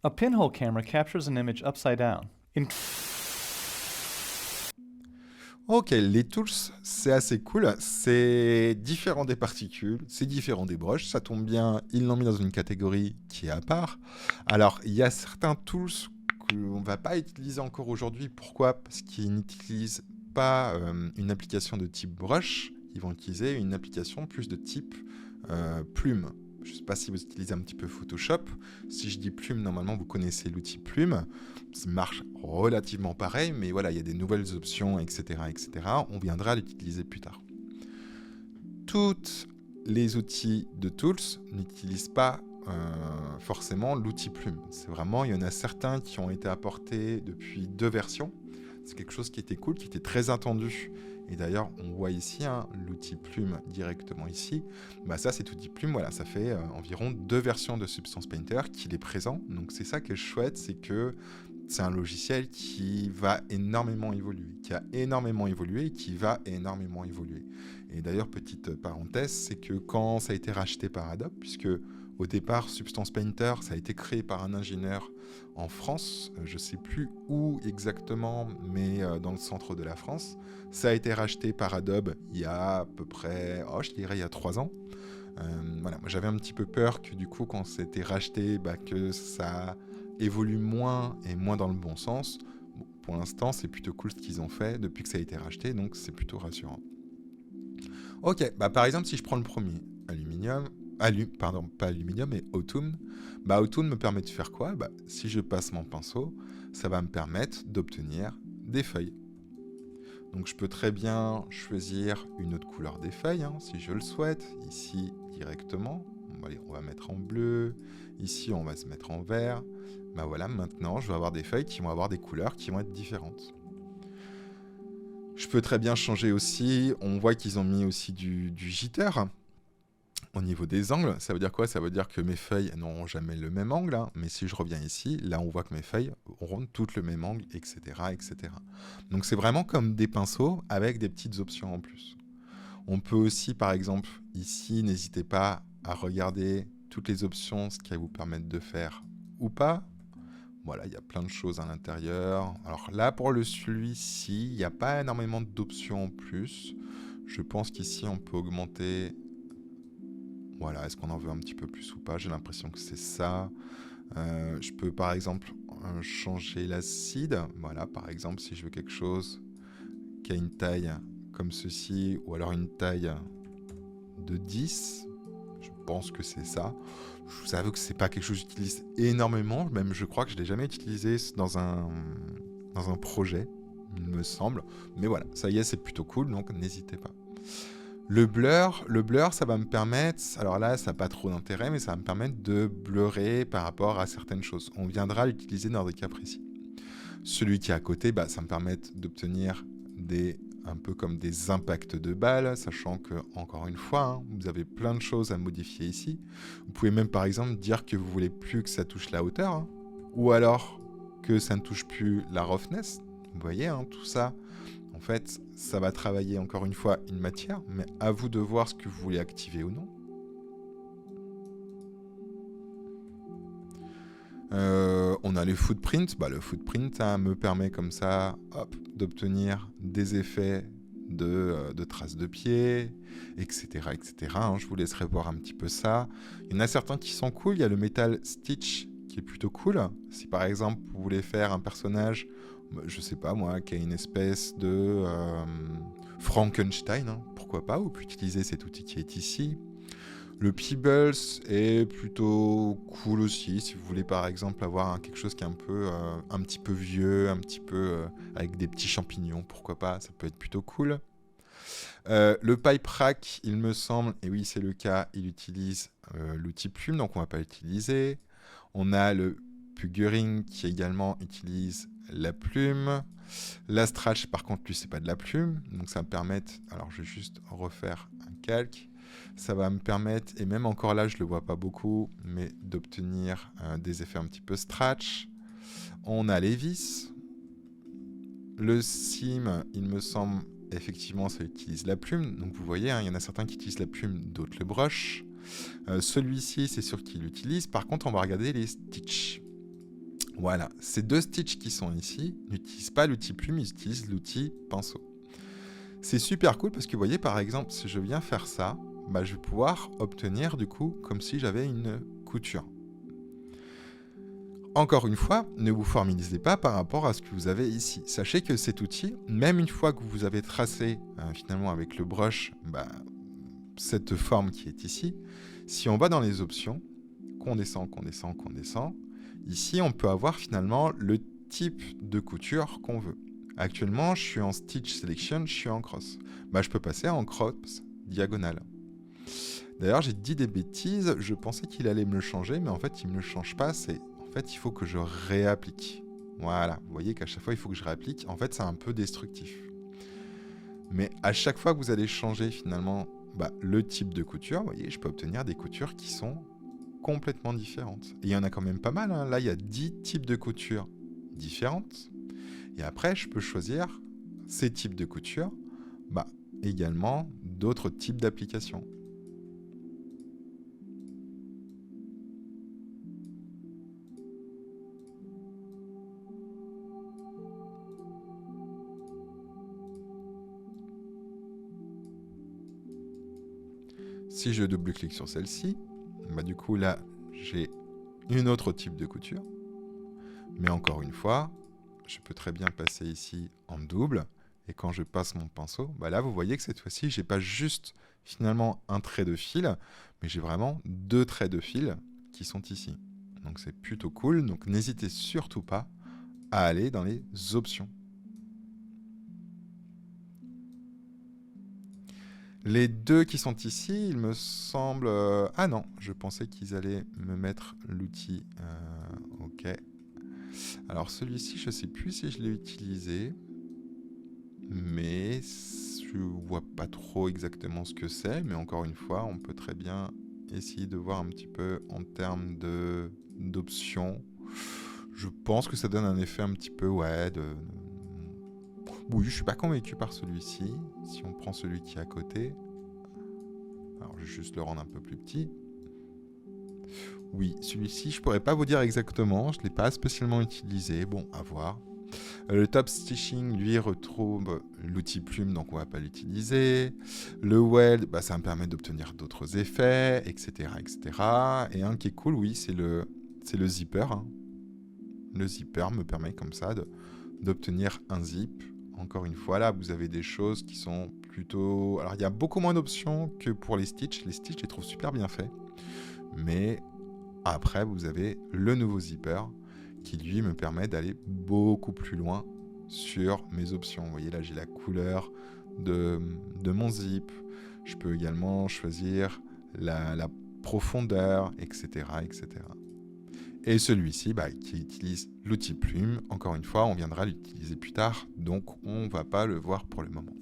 A pinhole camera captures an image upside down. Ok, les tools, c'est assez cool. C'est différent des particules, c'est différent des brushes. Ça tombe bien, ils l'ont mis dans une catégorie qui est à part. Alors, il y a certains tools qu'on ne va pas utiliser encore aujourd'hui. Pourquoi? Parce qu'ils n'utilisent pas une application de type brush. Ils vont utiliser une application plus de type plume. Je ne sais pas si vous utilisez un petit peu Photoshop. Si je dis plume, normalement, vous connaissez l'outil plume. Ça marche relativement pareil, mais voilà, il y a des nouvelles options, etc., etc. On viendra l'utiliser plus tard. Tous les outils de tools n'utilisent pas forcément l'outil plume. C'est vraiment, il y en a certains qui ont été apportés depuis 2 versions. C'est quelque chose qui était cool, qui était très attendu. Et d'ailleurs, on voit ici l'outil plume directement ici. Bah ça, cet outil plume, voilà, ça fait environ 2 versions de Substance Painter qu'il est présent. Donc c'est ça qui est chouette, c'est que c'est un logiciel qui va énormément évoluer, qui a énormément évolué et qui va énormément évoluer. Et d'ailleurs, petite parenthèse, c'est que quand ça a été racheté par Adobe, puisque au départ, Substance Painter, ça a été créé par un ingénieur en France, je ne sais plus où exactement, mais dans le centre de la France. Ça a été racheté par Adobe il y a à peu près, je dirais il y a 3 ans. Voilà, moi j'avais un petit peu peur que du coup, quand c'était racheté, que ça évolue moins et moins dans le bon sens. Bon, pour l'instant, c'est plutôt cool ce qu'ils ont fait depuis que ça a été racheté, donc c'est plutôt rassurant. Ok, par exemple, si je prends le premier, pardon, pas aluminium, mais Autumn. Autumn me permet de faire quoi? Si je passe mon pinceau, ça va me permettre d'obtenir des feuilles. Donc je peux très bien choisir une autre couleur des feuilles, si je le souhaite, ici directement. On va mettre en bleu, ici on va se mettre en vert. Voilà, maintenant je vais avoir des feuilles qui vont avoir des couleurs qui vont être différentes. Je peux très bien changer aussi, on voit qu'ils ont mis aussi du jitter. Au niveau des angles, ça veut dire quoi? Ça veut dire que mes feuilles n'auront jamais le même angle, mais si je reviens ici, là on voit que mes feuilles auront toutes le même angle, etc., etc. Donc c'est vraiment comme des pinceaux avec des petites options en plus. On peut aussi, par exemple, ici, n'hésitez pas à regarder toutes les options, ce qui va vous permettre de faire ou pas. Voilà, il y a plein de choses à l'intérieur. Alors là, pour celui-ci, il n'y a pas énormément d'options en plus. Je pense qu'ici, on peut augmenter. Voilà, est-ce qu'on en veut un petit peu plus ou pas? J'ai l'impression que c'est ça. Je peux par exemple changer l'acide. Voilà, par exemple, si je veux quelque chose qui a une taille comme ceci, ou alors une taille de 10, je pense que c'est ça. Je vous avoue que c'est pas quelque chose que j'utilise énormément, même je crois que je l'ai jamais utilisé dans un projet, il me semble. Mais voilà, ça y est, c'est plutôt cool, donc n'hésitez pas. Le blur, ça va me permettre, alors là, ça n'a pas trop d'intérêt, mais ça va me permettre de blurrer par rapport à certaines choses. On viendra l'utiliser dans des cas précis. Celui qui est à côté, ça me permet d'obtenir un peu comme des impacts de balles, sachant que, encore une fois, vous avez plein de choses à modifier ici. Vous pouvez même, par exemple, dire que vous voulez plus que ça touche la hauteur, ou alors que ça ne touche plus la roughness. Vous voyez, tout ça. En fait, ça va travailler encore une fois une matière, mais à vous de voir ce que vous voulez activer ou non. On a les footprints. Le footprint, ça me permet comme ça d'obtenir des effets de traces de pied, etc. etc. Je vous laisserai voir un petit peu ça. Il y en a certains qui sont cool. Il y a le Metal Stitch qui est plutôt cool. Si par exemple, vous voulez faire un personnage, je sais pas moi, qui a une espèce de Frankenstein, pourquoi pas, vous pouvez utiliser cet outil qui est ici. Le Peebles est plutôt cool aussi, si vous voulez par exemple avoir quelque chose qui est un petit peu vieux, un petit peu avec des petits champignons, pourquoi pas, ça peut être plutôt cool. Le Pipe Rack, il me semble, et oui c'est le cas, il utilise l'outil plume, donc on va pas l'utiliser. On a le Puggering qui également utilise la plume. La Stretch, par contre, lui, c'est pas de la plume. Donc, ça va me permettre... Alors, je vais juste refaire un calque. Ça va me permettre, et même encore là, je le vois pas beaucoup, mais d'obtenir des effets un petit peu Stretch. On a les vis. Le Sim, il me semble, effectivement, ça utilise la plume. Donc, vous voyez, il y en a certains qui utilisent la plume, d'autres le brush. Celui-ci, c'est sûr qu'il l'utilise. Par contre, on va regarder les stitches. Voilà, ces 2 stitches qui sont ici n'utilisent pas l'outil plume, ils utilisent l'outil pinceau. C'est super cool parce que vous voyez, par exemple, si je viens faire ça, bah, je vais pouvoir obtenir du coup comme si j'avais une couture. Encore une fois, ne vous formalisez pas par rapport à ce que vous avez ici. Sachez que cet outil, même une fois que vous avez tracé finalement avec le brush cette forme qui est ici, si on va dans les options, qu'on descend, ici on peut avoir finalement le type de couture qu'on veut. Actuellement, je suis en Stitch Selection, je suis en cross. Bah, je peux passer en cross diagonale. D'ailleurs, j'ai dit des bêtises, je pensais qu'il allait me le changer, mais en fait, il ne me le change pas, en fait, il faut que je réapplique. Voilà, vous voyez qu'à chaque fois, il faut que je réapplique. En fait, c'est un peu destructif. Mais à chaque fois que vous allez changer finalement le type de couture, vous voyez, je peux obtenir des coutures qui sont complètement différentes. Et il y en a quand même pas mal, hein. Là, il y a 10 types de coutures différentes. Et après, je peux choisir ces types de coutures, également d'autres types d'applications. Si je double-clique sur celle-ci, du coup là, j'ai une autre type de couture. Mais encore une fois, je peux très bien passer ici en double. Et quand je passe mon pinceau, là, vous voyez que cette fois-ci, j'ai pas juste finalement un trait de fil, mais j'ai vraiment 2 traits de fil qui sont ici. Donc c'est plutôt cool. Donc n'hésitez surtout pas à aller dans les options. Les 2 qui sont ici, il me semble... Ah non, je pensais qu'ils allaient me mettre l'outil. Ok. Alors celui-ci, je ne sais plus si je l'ai utilisé. Mais je vois pas trop exactement ce que c'est. Mais encore une fois, on peut très bien essayer de voir un petit peu en termes d'options. Je pense que ça donne un effet un petit peu, Oui, je suis pas convaincu par celui-ci. Si on prend celui qui est à côté, alors je vais juste le rendre un peu plus petit. Oui, celui-ci, je pourrais pas vous dire exactement. Je l'ai pas spécialement utilisé. Bon, à voir. Le top stitching, lui, retrouve l'outil plume, donc on va pas l'utiliser. Le weld, ça me permet d'obtenir d'autres effets, etc., etc. Et un qui est cool, oui, c'est le zipper. Hein. Le zipper me permet comme ça d'obtenir un zip. Encore une fois, là, vous avez des choses qui sont plutôt... Alors, il y a beaucoup moins d'options que pour les stitches. Les stitches, je les trouve super bien faits. Mais après, vous avez le nouveau zipper qui, lui, me permet d'aller beaucoup plus loin sur mes options. Vous voyez, là, j'ai la couleur de mon zip. Je peux également choisir la profondeur, etc., etc. Et celui-ci, qui utilise l'outil plume, encore une fois, on viendra l'utiliser plus tard, donc on ne va pas le voir pour le moment.